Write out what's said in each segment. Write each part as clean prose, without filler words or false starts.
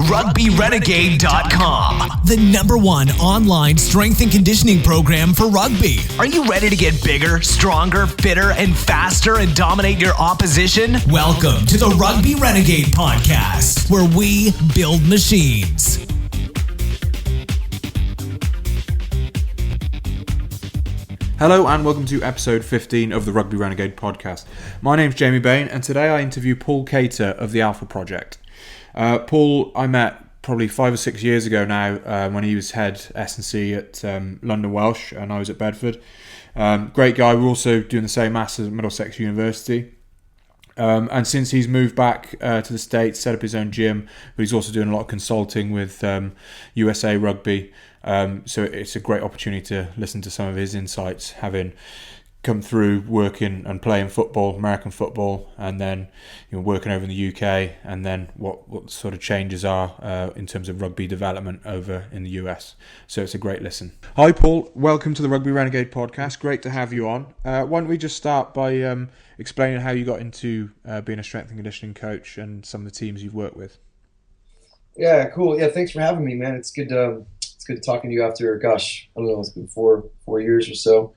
RugbyRenegade.com, the #1 online strength and conditioning program for rugby. Are you ready to get bigger, stronger, fitter, and faster and dominate your opposition? Welcome to the Rugby Renegade Podcast, where we build machines. Hello and welcome to episode 15 of the Rugby Renegade Podcast. My name's Jamie Bain and today I interview Paul Cater of the Alpha Project. Paul I met probably 5 or 6 years ago now when he was head S&C at London Welsh and I was at Bedford. Great guy. We're also doing the same Masters at Middlesex University. And since he's moved back to the States, set up his own gym, but he's also doing a lot of consulting with USA Rugby. So it's a great opportunity to listen to some of his insights, having come through working and playing football, American football, and then working over in the UK, and then what sort of changes are in terms of rugby development over in the US. So it's a great listen. Hi Paul, welcome to the Rugby Renegade Podcast. Great to have you on. Why don't we just start by explaining how you got into being a strength and conditioning coach and some of the teams you've worked with. Yeah, cool. Yeah, thanks for having me, man. It's good talking to you after, I don't know, it's been 4 years or so,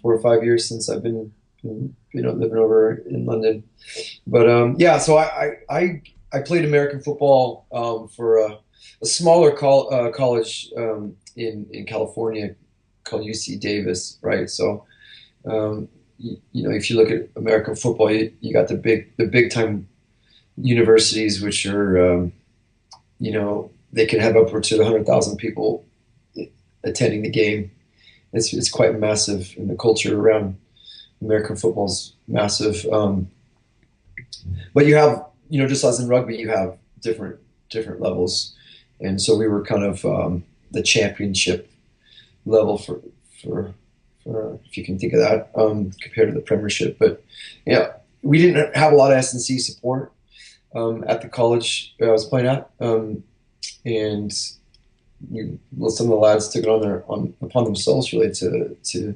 4 or 5 years since I've been living over in London. But so I played American football for a smaller college in California called UC Davis, right? So if you look at American football, you got the big time universities, which are they can have upwards to 100,000 people attending the game. It's quite massive, and the culture around American football is massive. But you have, just as in rugby, you have different levels, and so we were kind of the championship level for if you can think of that, compared to the Premiership. But yeah, we didn't have a lot of S&C support at the college I was playing at. And some of the lads took it upon themselves really to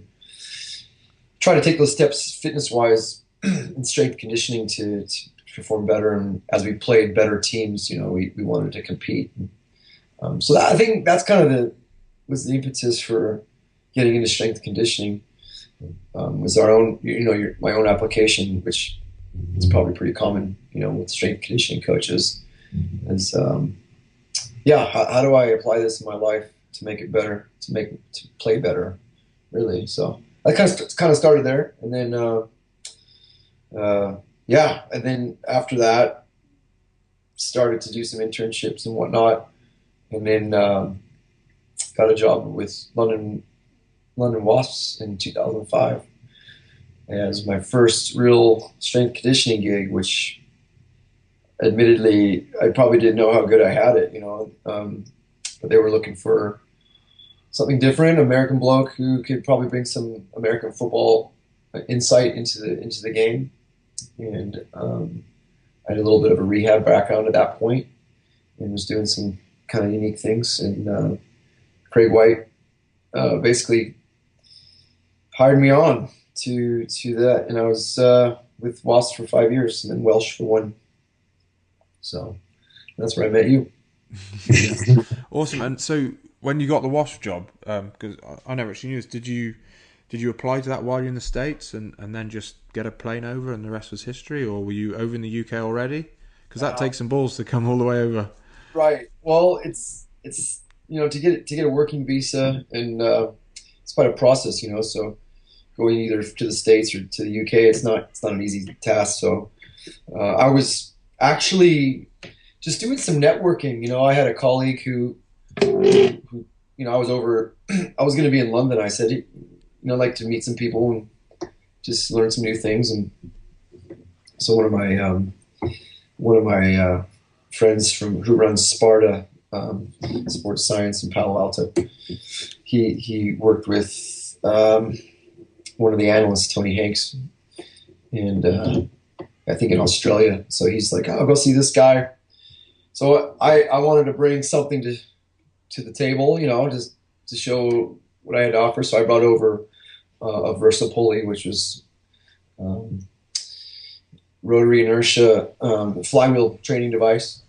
try to take those steps fitness-wise and strength conditioning to perform better. And as we played better teams, we wanted to compete. So I think that's kind of was the impetus for getting into strength conditioning. Was our own, my own application, which is probably pretty common, with strength conditioning coaches. Is how do I apply this in my life to make it better, to play better, really? So I kind of started there, and then and then after that, started to do some internships and whatnot, and then got a job with London Wasps in 2005 as my first real strength conditioning gig, which admittedly, I probably didn't know how good I had it, but they were looking for something different, American bloke who could probably bring some American football insight into the game. And I had a little bit of a rehab background at that point and was doing some kind of unique things. And Craig White basically hired me on to that. And I was with Wasps for 5 years and then Welsh for 1. So that's where I met you. Awesome. And so when you got the Wasp job, because I never actually knew this, did you apply to that while you're in the States and then just get a plane over and the rest was history, or were you over in the UK already? Because that takes some balls to come all the way over. Right. Well, it's to get a working visa, and it's quite a process, So going either to the States or to the UK, it's not an easy task. So I was actually just doing some networking. I had a colleague who I was going to be in London. I said, I'd like to meet some people and just learn some new things. And so one of my friends who runs Sparta Sports Science in Palo Alto, he worked with one of the analysts, Tony Hanks, and I think in Australia. So he's like, I'll go see this guy. So I wanted to bring something to the table, just to show what I had to offer. So I brought over a Versapoli, which was rotary inertia flywheel training device.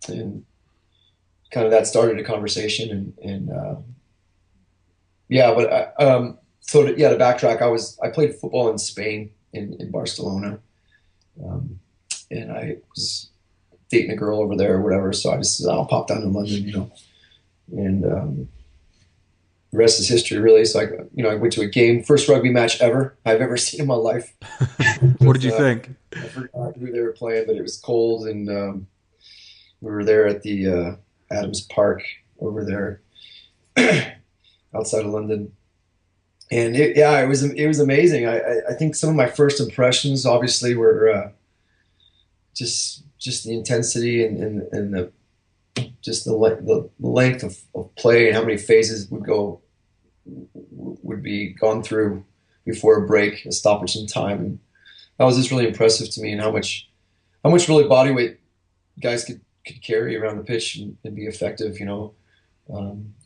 And kind of that started a conversation, and yeah, but to backtrack, I played football in Spain in Barcelona, and I was dating a girl over there or whatever. So I just said, I'll pop down to London, and the rest is history, really. So I went to a game, first rugby match ever I've ever seen in my life. What did you think? I forgot who they were playing, but it was cold, and we were there at the Adams Park over there outside of London. And it was amazing. I think some of my first impressions obviously were just the intensity and the just the length of play and how many phases would be gone through before a break, a stoppage in time. And that was just really impressive to me, and how much really body weight guys could carry around the pitch and be effective.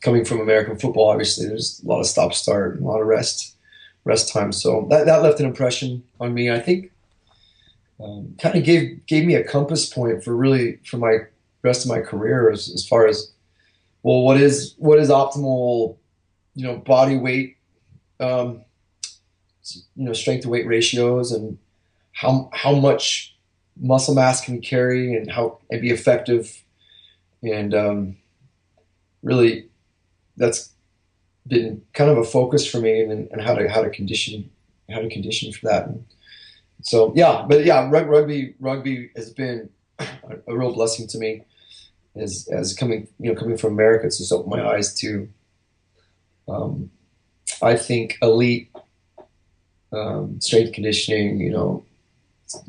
Coming from American football, obviously there's a lot of stop start and a lot of rest time. So that left an impression on me. I think kind of gave me a compass point for my rest of my career as far as, well, what is optimal, body weight, strength to weight ratios, and how much muscle mass can we carry and be effective. And really that's been kind of a focus for me, and how to condition for that. And so, rugby has been a real blessing to me as coming from America. It's just opened my eyes to, I think, elite strength conditioning,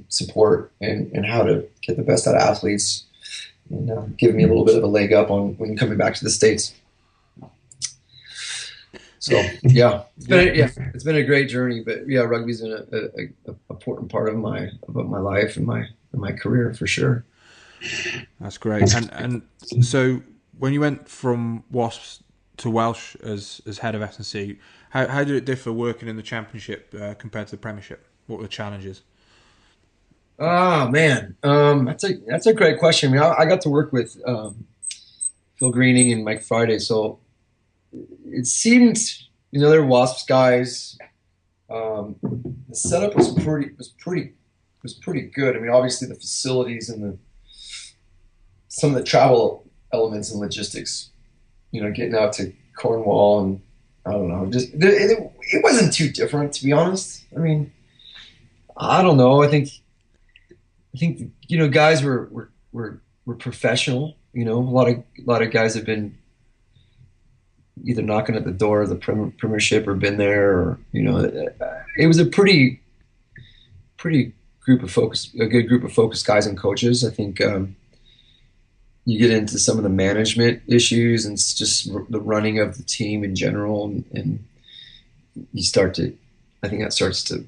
support, and how to get the best out of athletes, and giving me a little bit of a leg up on when coming back to the States. So it's been a great journey, but rugby's been an important part of my life and my career for sure. That's great. And so when you went from Wasps to Welsh as head of S&C, how did it differ working in the Championship compared to the Premiership? What were the challenges? Oh man, that's a great question. I mean, I got to work with Phil Greening and Mike Friday, so it seemed, they're Wasps guys. The setup was pretty good. I mean, obviously the facilities and some of the travel elements and logistics, getting out to Cornwall, and I don't know, just it wasn't too different, to be honest. I mean, I don't know. I think guys were professional. A lot of guys have been either knocking at the door of the Premiership or been there, or it was a pretty good group of focused guys and coaches. I think you get into some of the management issues and just the running of the team in general, and I think that starts to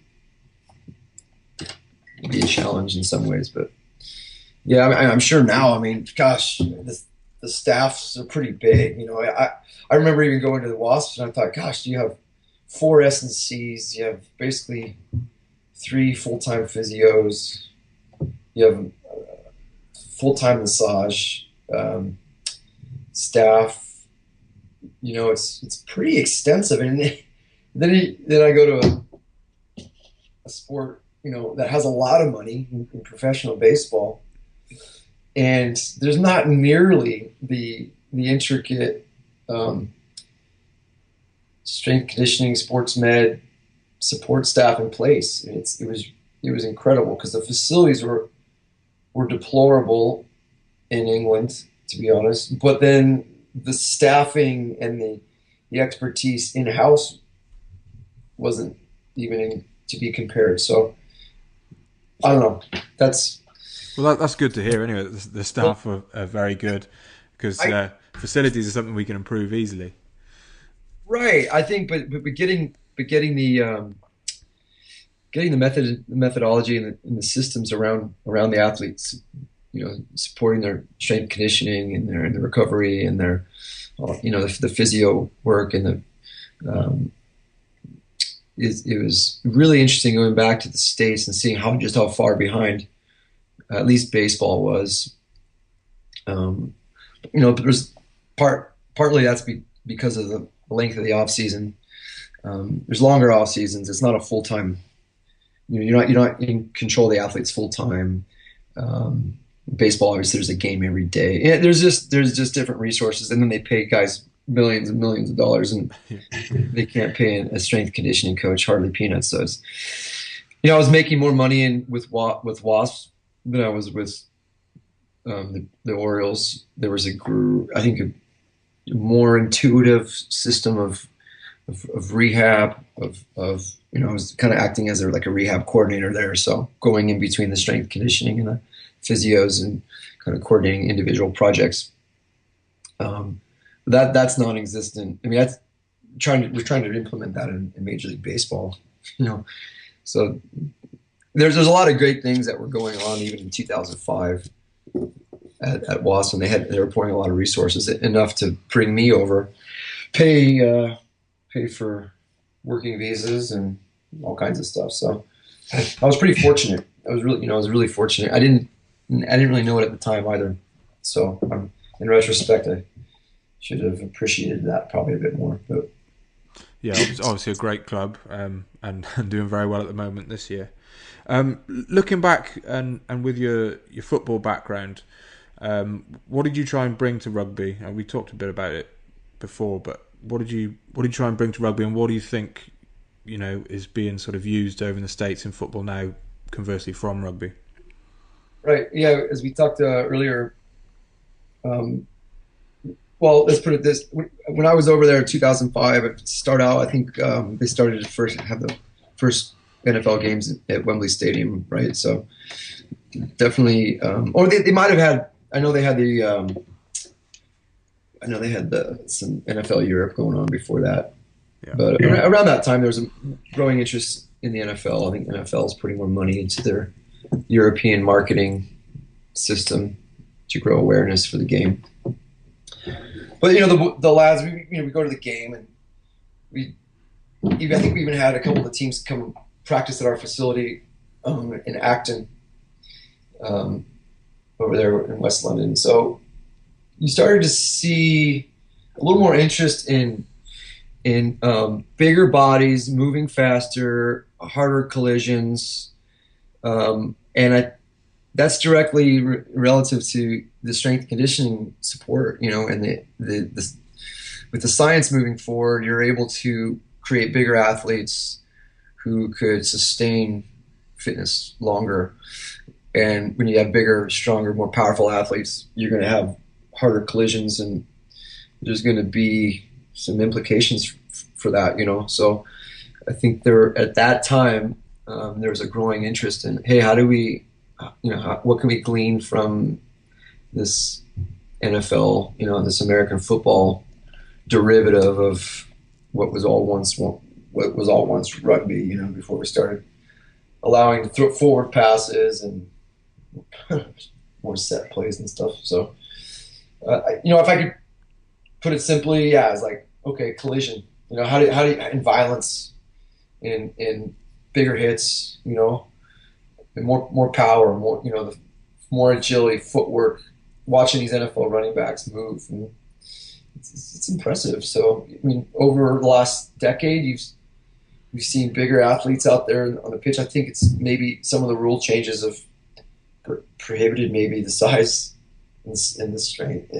be a challenge in some ways. But yeah, I'm sure now. I mean, gosh, the staffs are pretty big. I remember even going to the Wasps, and I thought, gosh, you have 4 S&Cs, you have basically 3 full-time physios, you have full-time massage staff. It's pretty extensive. And then I go to a sport, that has a lot of money in professional baseball, and there's not nearly the intricate strength conditioning, sports med support staff in place. And it was incredible, because the facilities were deplorable in England, to be honest. But then the staffing and the expertise in-house wasn't even to be compared. So I don't know. That's good to hear. Anyway, the staff are very good, because facilities are something we can improve easily. Right. I think, but getting the methodology and the systems around the athletes, supporting their strength conditioning and their recovery and their, the physio work, and it was really interesting going back to the States and seeing how far behind at least baseball was. There's partly that's because of the length of the off season. There's longer off seasons. It's not a full time. You're not in control of the athletes full time. Baseball, obviously, there's a game every day. Yeah, there's just different resources, and then they pay guys millions and millions of dollars, and they can't pay a strength conditioning coach hardly peanuts. So it's, I was making more money with Wasps than I was with the Orioles. There was a more intuitive system of rehab of I was kind of acting as a rehab coordinator there, so going in between the strength conditioning and the physios and kind of coordinating individual projects. That's non-existent. I mean, we're trying to implement that in Major League Baseball, So there's a lot of great things that were going on even in 2005 at Wasp, and they were pouring a lot of resources, enough to bring me over, pay for working visas and all kinds of stuff. So I was pretty fortunate. I was really fortunate. I didn't really know it at the time either. So in retrospect, I should have appreciated that probably a bit more. But yeah, it's obviously a great club, and doing very well at the moment this year. Looking back and with your football background, what did you try and bring to rugby? We talked a bit about it before, but what did you try and bring to rugby, and what do you think is being sort of used over in the States in football now, conversely from rugby? Right. Yeah. As we talked earlier. Well, let's put it this: when I was over there in 2005, to start out, I think they started to have the first NFL games at Wembley Stadium, right? So definitely, or they might have had. I know they had some NFL Europe going on before that. Yeah. But around that time, there was a growing interest in the NFL. I think NFL is putting more money into their European marketing system to grow awareness for the game. But the lads, we go to the game, and I think we even had a couple of the teams come practice at our facility in Acton, over there in West London. So you started to see a little more interest in bigger bodies, moving faster, harder collisions, and that's directly relative to the strength conditioning support, and with the science moving forward, you're able to create bigger athletes who could sustain fitness longer. And when you have bigger, stronger, more powerful athletes, you're going to have harder collisions, and there's going to be some implications for that, So I think at that time, there was a growing interest in, hey, how do we, what can we glean from this NFL, this American football derivative of what was all once rugby, before we started allowing to throw forward passes and more set plays and stuff. So, if I could put it simply, it's like, okay, collision. How do you in violence, in bigger hits, and more power, more more agility, footwork. Watching these NFL running backs move, and it's impressive. So, over the last decade, we've seen bigger athletes out there on the pitch. I think it's maybe some of the rule changes have prohibited maybe the size and the strength.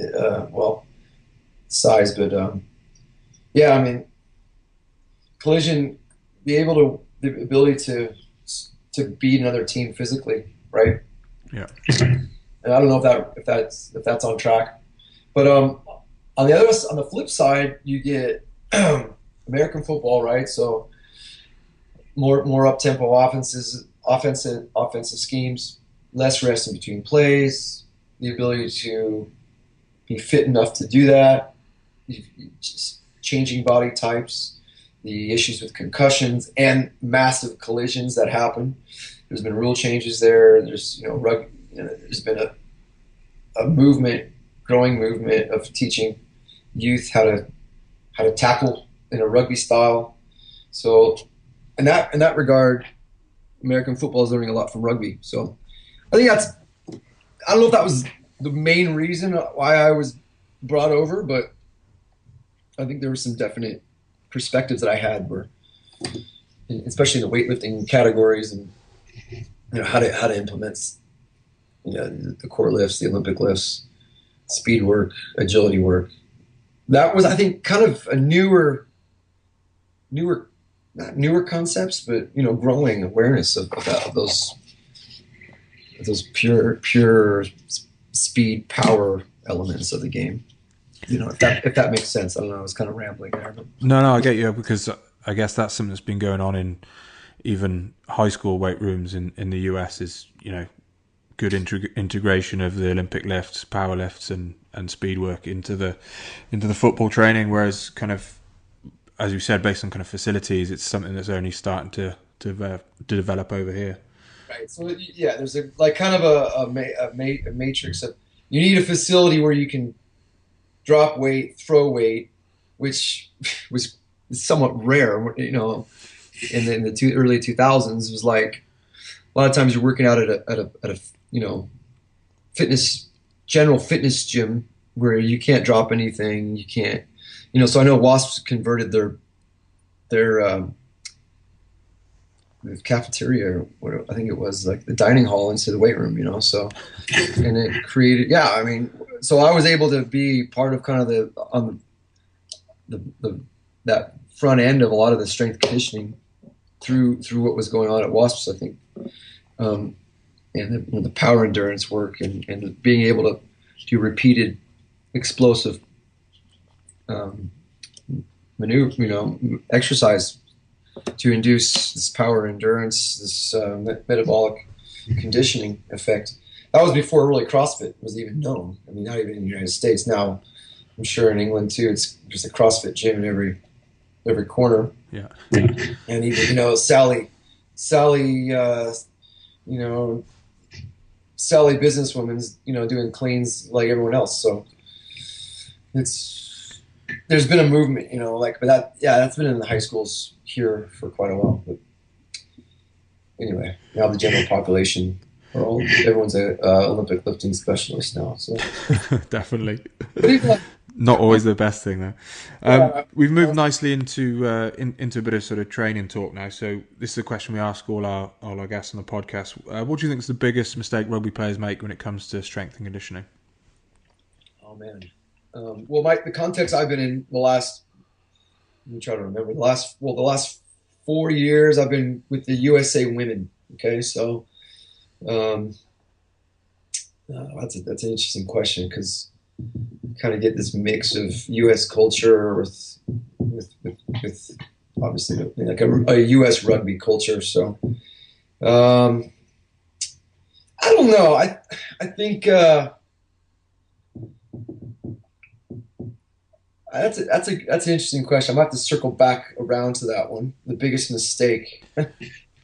Size, but collision, the ability to beat another team physically, right? Yeah. And I don't know if that's on track, but on the flip side, you get American football, right? So more up tempo offensive schemes, less rest in between plays, the ability to be fit enough to do that, just changing body types, the issues with concussions and massive collisions that happen. There's been rule changes there. There's rugby. There's been a growing movement of teaching youth how to tackle in a rugby style. So, in that regard, American football is learning a lot from rugby. So, I think I don't know if that was the main reason why I was brought over, but I think there were some definite perspectives that I had were, especially in the weightlifting categories, and how to implement the core lifts, the Olympic lifts, speed work, agility work. That was, I think, kind of a newer, not newer concepts, but growing awareness of those pure speed, power elements of the game. If that makes sense. I don't know. I was kind of rambling there. But. No, I get you, because I guess that's something that's been going on in even high school weight rooms in the US is, good integration of the Olympic lifts, power lifts, and speed work into the football training. Whereas, kind of, as you said, based on kind of facilities, it's something that's only starting to develop over here. Right. So yeah, there's a matrix of, you need a facility where you can drop weight, throw weight, which was somewhat rare. In the early 2000s, it was like a lot of times you're working out at a general fitness gym where you can't drop anything. You can't, So I know Wasps converted their cafeteria, or I think it was like the dining hall, into the weight room. So, and it created, so I was able to be part of kind of that front end of a lot of the strength conditioning through what was going on at Wasps, I think, and the power endurance work and being able to do repeated explosive maneuver, exercise to induce this power endurance, this metabolic conditioning effect. That was before really CrossFit was even known. I mean, not even in the United States. Now, I'm sure in England too, it's just a CrossFit gym in every corner. Yeah. And even Sally, Sally businesswoman's doing cleans like everyone else. So there's been a movement, but that's been in the high schools here for quite a while. But anyway, now the general population, everyone's a Olympic lifting specialist now. So definitely. Not always the best thing though. We've moved nicely into a bit of sort of training talk now. So this is a question we ask all our guests on the podcast. What do you think is the biggest mistake rugby players make when it comes to strength and conditioning? Oh man. The context I've been in let me try to remember, the last 4 years I've been with the USA women. Okay. So, that's an interesting question, because you kind of get this mix of U.S. culture with obviously like a U.S. rugby culture. So, I don't know. I think, that's an interesting question. I'm gonna have to circle back around to that one. The biggest mistake.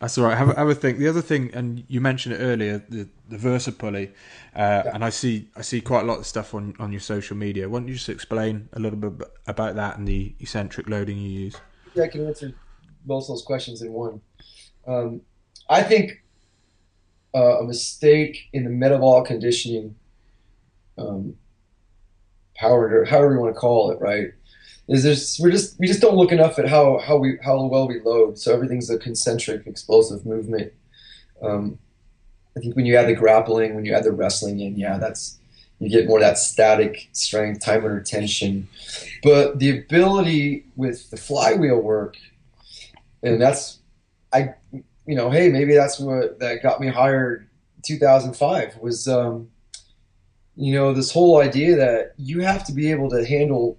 That's all right. Have a think. The other thing, and you mentioned it earlier, the Versa pulley, and I see quite a lot of stuff on your social media. Why don't you just explain a little bit about that and the eccentric loading you use? Yeah, I can answer both those questions in one. I think a mistake in the metabolic conditioning, power, however you want to call it, right? Is we just don't look enough at how well we load. So everything's a concentric explosive movement. I think when you add the grappling, when you add the wrestling in, you get more of that static strength, time under tension. But the ability with the flywheel work, and maybe that's what that got me hired in 2005 was, this whole idea that you have to be able to handle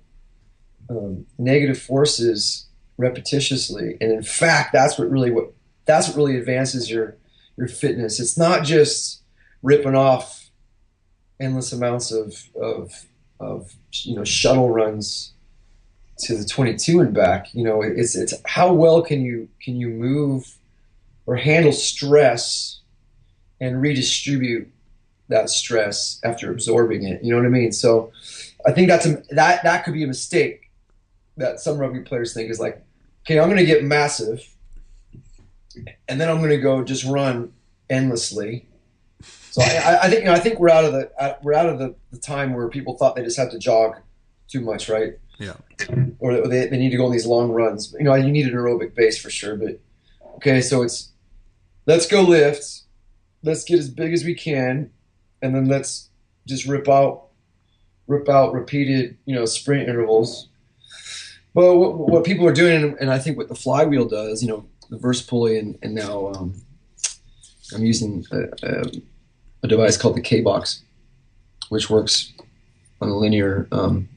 negative forces repetitiously, and in fact, that's what really advances your fitness. It's not just ripping off endless amounts of shuttle runs to the 22 and back. It's how well can you move or handle stress and redistribute that stress after absorbing it. You know what I mean? So I think that could be a mistake that some rugby players think is like, okay, I'm going to get massive, and then I'm going to go just run endlessly. So I think we're out of the time where people thought they just had to jog too much, right? Yeah. Or they need to go on these long runs. You need an aerobic base for sure, but okay, so it's let's go lift, let's get as big as we can, and then let's just rip out repeated, sprint intervals. But what people are doing, and I think what the flywheel does, the verse pulley, and now I'm using a device called the K-Box, which works on a linear, on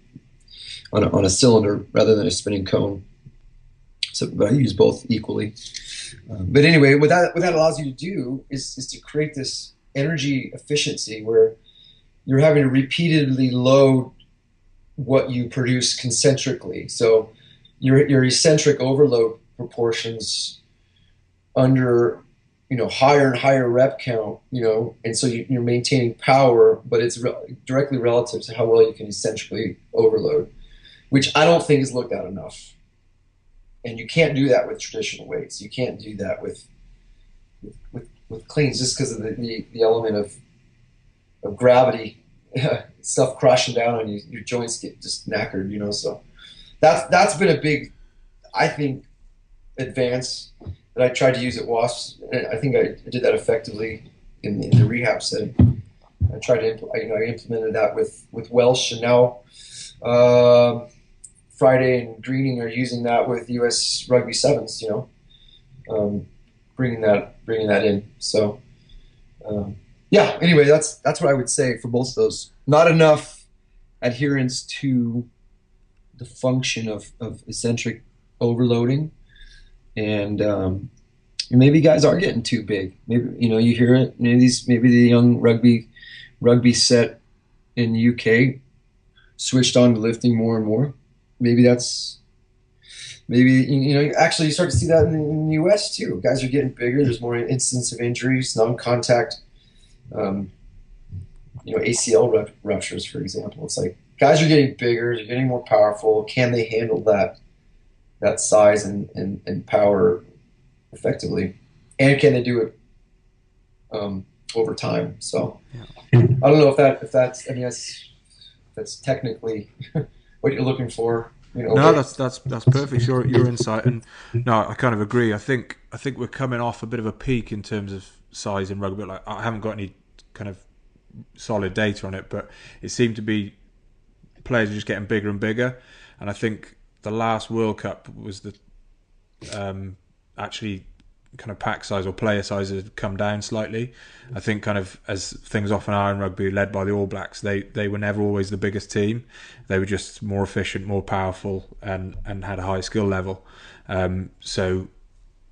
a cylinder rather than a spinning cone. So, but I use both equally. But anyway, what that allows you to do is to create this energy efficiency where you're having to repeatedly load what you produce concentrically. So your eccentric overload proportions under higher and higher rep count, and so you're maintaining power, but it's directly relative to how well you can eccentrically overload, which I don't think is looked at enough. And you can't do that with traditional weights. You can't do that with cleans just because of the element of gravity, stuff crashing down on you. Your joints get just knackered, So that's been a big, I think, advance that I tried to use at WASP. I think I did that effectively in the rehab setting. I tried to I implemented that with Welsh, and now Friday and Greening are using that with U.S. Rugby Sevens. Bringing that in. So anyway, that's what I would say for both of those. Not enough adherence to the function of eccentric overloading. And maybe guys are getting too big. Maybe you hear it. Maybe the young rugby set in the UK switched on to lifting more and more. Maybe actually you start to see that in the US too. Guys are getting bigger. There's more incidence of injuries, non-contact, ACL ruptures, for example. It's like guys are getting bigger. They're getting more powerful. Can they handle that size and power effectively, and can they do it over time? So I don't know if that's technically what you're looking for. No, that's perfect. Your insight, and no, I kind of agree. I think we're coming off a bit of a peak in terms of size in rugby. Like, I haven't got any kind of solid data on it, but it seemed to be players are just getting bigger and bigger, and I think the last World Cup was the actually kind of pack size or player size had come down slightly. I think kind of as things often are in rugby, led by the All Blacks, they were never always the biggest team. They were just more efficient, more powerful, and had a high skill level. So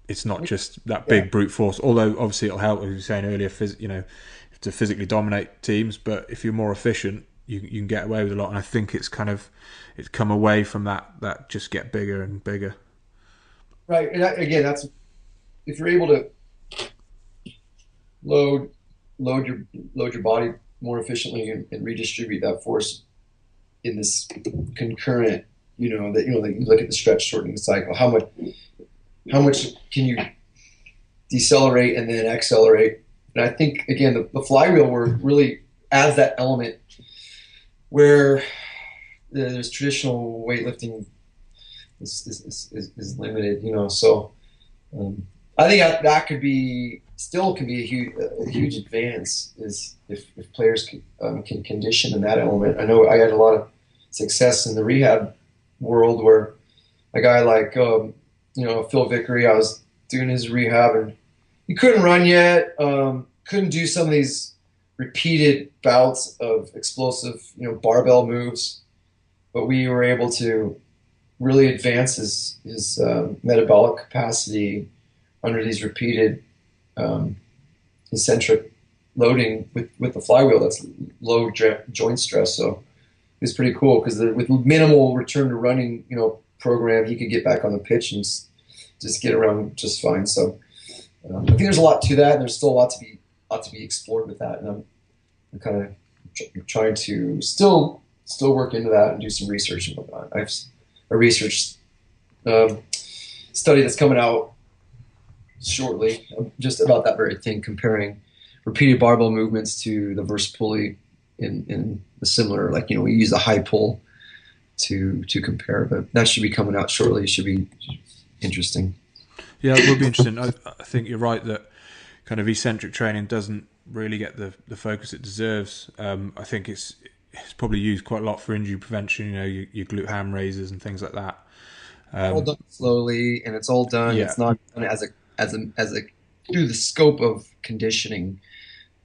it's not just that big brute force. Although obviously it'll help, as you were saying earlier, to physically dominate teams. But if you're more efficient, you can get away with a lot. And I think it's come away from that just get bigger and bigger. Right, and again, that's if you're able to load your body more efficiently and redistribute that force in this concurrent, like you look at the stretch shortening cycle. How much can you decelerate and then accelerate? And I think again the flywheel work really adds that element where there's traditional weightlifting is limited, So I think that can be a huge advance is if players can condition in that element. I know I had a lot of success in the rehab world where a guy like Phil Vickery, I was doing his rehab and he couldn't run yet, couldn't do some of these repeated bouts of explosive barbell moves, but we were able to really advance his metabolic capacity under these repeated eccentric loading with the flywheel. That's low joint stress. So it's pretty cool because with minimal return to running, program, he could get back on the pitch and just get around just fine. So I think there's a lot to that, and there's still a lot to be explored with that. And I'm kind of trying to still work into that and do some research and whatnot. I have a research study that's coming out shortly just about that very thing, comparing repeated barbell movements to the verse pulley in the similar, we use the high pull to compare. But that should be coming out shortly. It should be interesting. Yeah, it will be interesting. I think you're right that kind of eccentric training doesn't really get the focus it deserves. I think it's probably used quite a lot for injury prevention. You know, your glute ham raises and things like that. All done slowly, and it's all done. Yeah. It's not done as a through the scope of conditioning,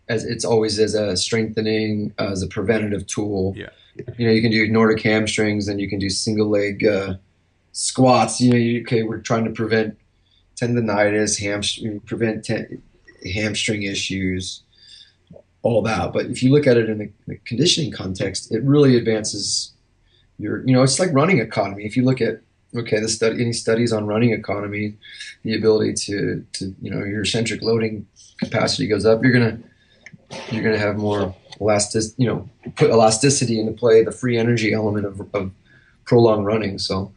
as it's always as a strengthening, as a preventative tool. Yeah. You know, you can do Nordic hamstrings, and you can do single leg squats. You know, we're trying to prevent tendonitis, prevent hamstring issues, all that. But if you look at it in the conditioning context, it really advances it's like running economy. If you look at any studies on running economy, the ability to your eccentric loading capacity goes up. You're gonna have more put elasticity into play, the free energy element of prolonged running. So,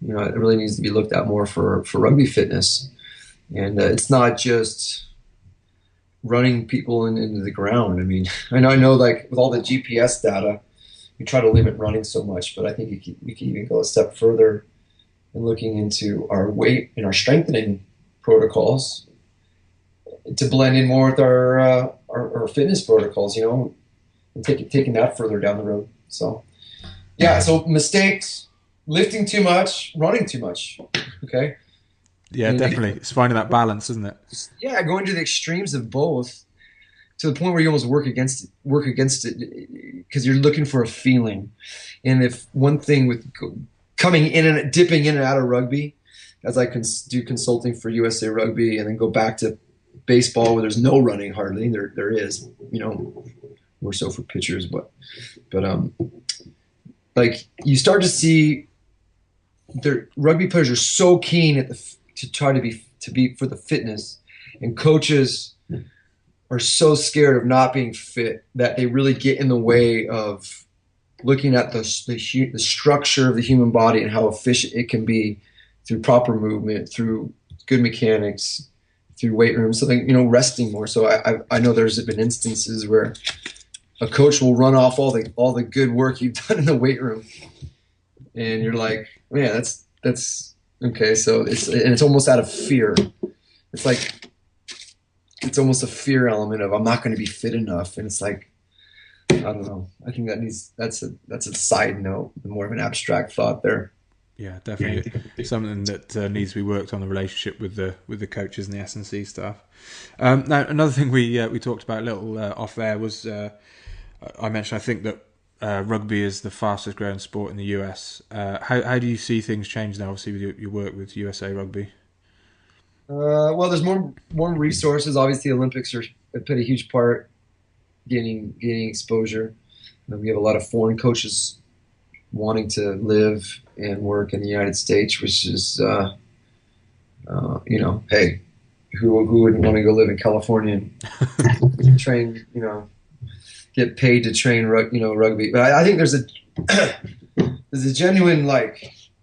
it really needs to be looked at more for rugby fitness. And it's not just running people into the ground. I mean, I know like with all the GPS data, we try to limit running so much, but I think we can even go a step further in looking into our weight and our strengthening protocols to blend in more with our fitness protocols, and taking that further down the road. So, yeah, so mistakes, lifting too much, running too much, okay? Yeah, definitely. It's finding that balance, isn't it? Yeah, going to the extremes of both to the point where you almost work against it because you're looking for a feeling. And if one thing with coming in and dipping in and out of rugby, as I can do consulting for USA Rugby and then go back to baseball where there's no running hardly, there is, more so for pitchers, but like you start to see rugby players are so keen to try to be for the fitness, and coaches are so scared of not being fit that they really get in the way of looking at the structure of the human body and how efficient it can be through proper movement, through good mechanics, through weight rooms, something, resting more. So I know there's been instances where a coach will run off all the good work you've done in the weight room, and you're like, man, that's okay. So it's almost out of fear. It's like it's almost a fear element of I'm not going to be fit enough, and it's like, I don't know. I think that's a side note, more of an abstract thought there. Yeah, definitely something that needs to be worked on, the relationship with the coaches and the S&C staff. Now, another thing we talked about a little off there was I mentioned I think that rugby is the fastest growing sport in the US. How do you see things change now? Obviously, with your work with USA Rugby. Well, there's more resources. Obviously, the Olympics have played a huge part gaining exposure. We have a lot of foreign coaches wanting to live and work in the United States, which is, hey, who wouldn't want to go live in California and train, get paid to train, rugby. But I think there's a genuine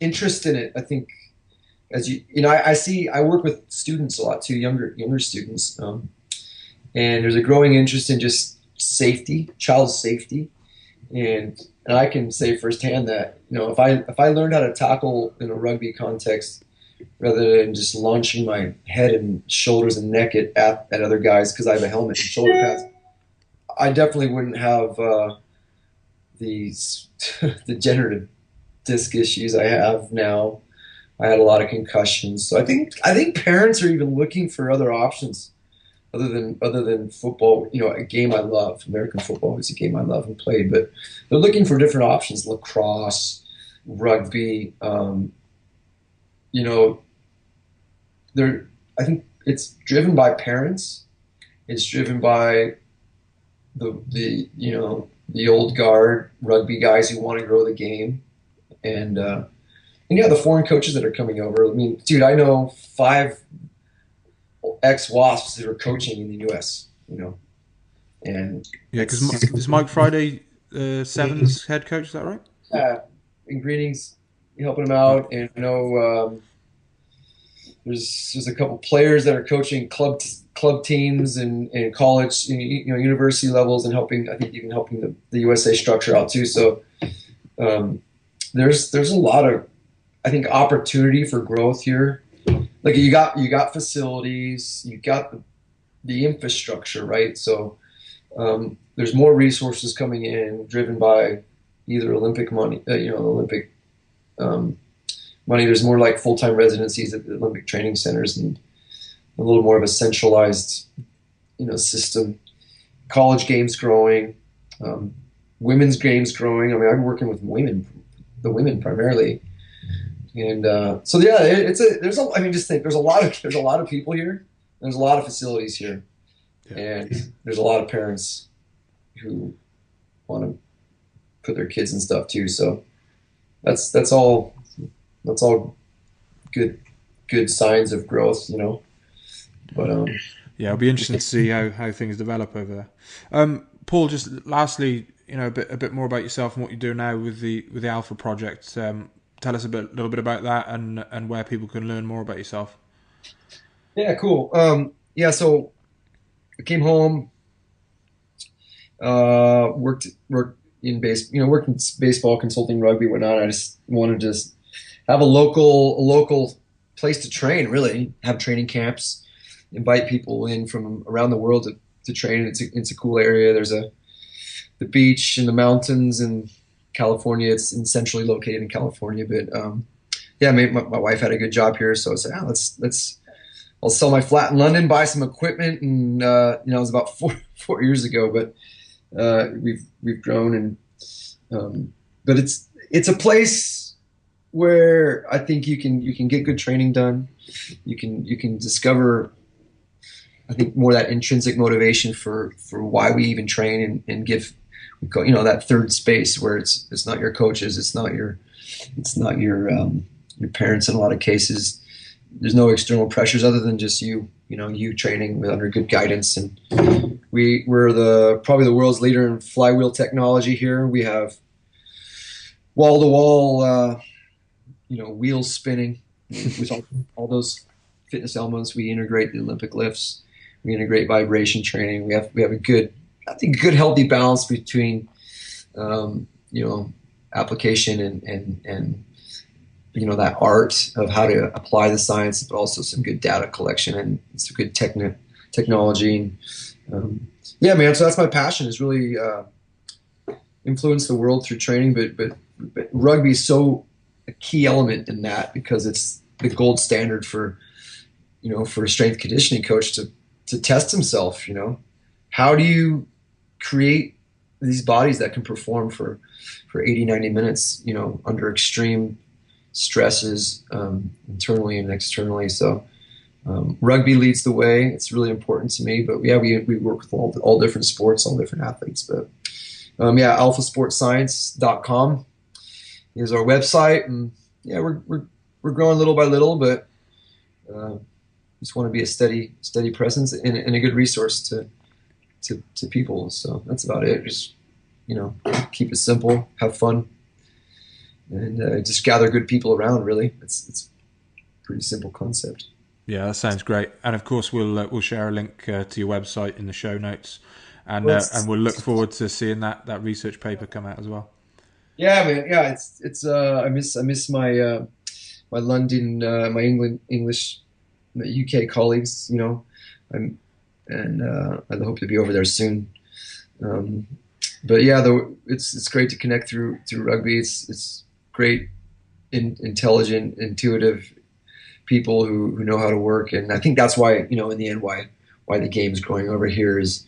interest in it. I think I work with students a lot too, younger students, and there's a growing interest in just safety, child safety, and I can say firsthand that if I learned how to tackle in a rugby context rather than just launching my head and shoulders and neck at other guys because I have a helmet and shoulder pads, I definitely wouldn't have these degenerative disc issues I have now. I had a lot of concussions, so I think parents are even looking for other options other than football. A game I love, American football is a game I love and played, but they're looking for different options: lacrosse, rugby. I think it's driven by parents. It's driven by the old guard rugby guys who want to grow the game, and the foreign coaches that are coming over. I mean, dude, I know 5 ex-Wasps that are coaching in the U.S. And yeah, because is Mike Friday Sevens head coach? Is that right? Yeah, and Greetings helping him out, and I know there's a couple players that are coaching club teams and college, university levels, and helping the USA structure out too. So there's a lot of, I think, opportunity for growth here. Like you got facilities, you got the infrastructure, right? So there's more resources coming in, driven by either Olympic money, Olympic money. There's more like full-time residencies at the Olympic training centers and a little more of a centralized, system. College games growing, women's games growing. I mean, I'm working with the women primarily, and so yeah, there's a lot of people here. There's a lot of facilities here, and there's a lot of parents who want to put their kids and stuff too. So that's all good signs of growth, But it'll be interesting to see how things develop over there. Paul, just lastly, a bit more about yourself and what you do now with the Alpha Project. Tell us little bit about that and where people can learn more about yourself. Yeah, cool. So I came home, worked in baseball, consulting, rugby, whatnot. I just wanted to have a local place to train, really have training camps, invite people in from around the world to train. It's a cool area. There's the beach and the mountains in California. It's centrally located in California, but my wife had a good job here, so I said, I'll sell my flat in London, buy some equipment, and it was about four years ago, but we've grown, and but it's a place where I think you can get good training done. You can discover, I think, more that intrinsic motivation for why we even train, and give that third space where it's not your coaches, it's not your parents in a lot of cases. There's no external pressures other than just you training under good guidance. And we're probably the world's leader in flywheel technology here. We have wall to wall, wheels spinning with all those fitness elements. We integrate the Olympic lifts. We integrate vibration training. We have a good healthy balance between, application and that art of how to apply the science, but also some good data collection and some good technology. And, so that's my passion, is really influence the world through training. But rugby is so a key element in that, because it's the gold standard for a strength conditioning coach to test himself. How do you create these bodies that can perform for 80, 90 minutes, under extreme stresses, internally and externally. So rugby leads the way. It's really important to me. But we work with all different sports, all different athletes. But alphasportscience.com is our website, and we're growing little by little, but just want to be a steady presence and a good resource to people. So that's about it. Just keep it simple, have fun, and just gather good people around. Really, it's a pretty simple concept. Yeah, that sounds great. And of course, we'll share a link to your website in the show notes, and we'll look forward to seeing that research paper come out as well. Yeah, man. Yeah, it's I miss my my London, my English, UK colleagues. I hope to be over there soon. But yeah, it's great to connect through rugby. It's great, intelligent, intuitive people who know how to work, and I think that's why in the end why the game's growing over here is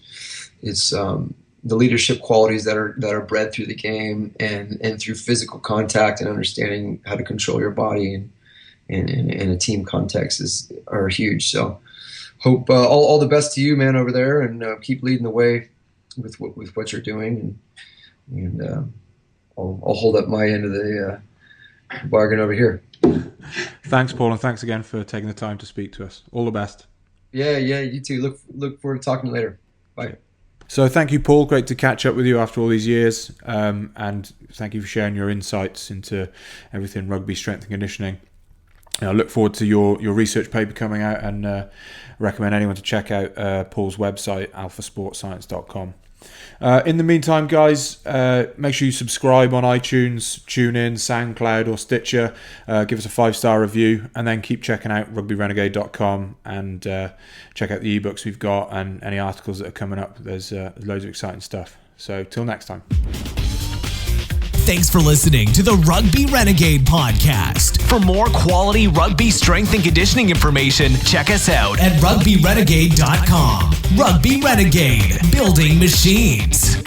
the leadership qualities that are bred through the game and through physical contact and understanding how to control your body and in a team context are huge. So hope all the best to you, man, over there, and keep leading the way with what you're doing, and I'll hold up my end of the bargain over here. Thanks, Paul, and thanks again for taking the time to speak to us. All the best. Yeah, you too. Look forward to talking to you later. Bye. So thank you, Paul. Great to catch up with you after all these years, and thank you for sharing your insights into everything rugby strength and conditioning. I look forward to your research paper coming out, and recommend anyone to check out Paul's website, alphasportscience.com. In the meantime, guys, make sure you subscribe on iTunes, TuneIn, SoundCloud or Stitcher. Give us a 5-star review, and then keep checking out rugbyrenegade.com and check out the ebooks we've got and any articles that are coming up. There's loads of exciting stuff. So till next time. Thanks for listening to the Rugby Renegade Podcast. For more quality rugby strength and conditioning information, check us out at rugbyrenegade.com. Rugby Renegade, building machines.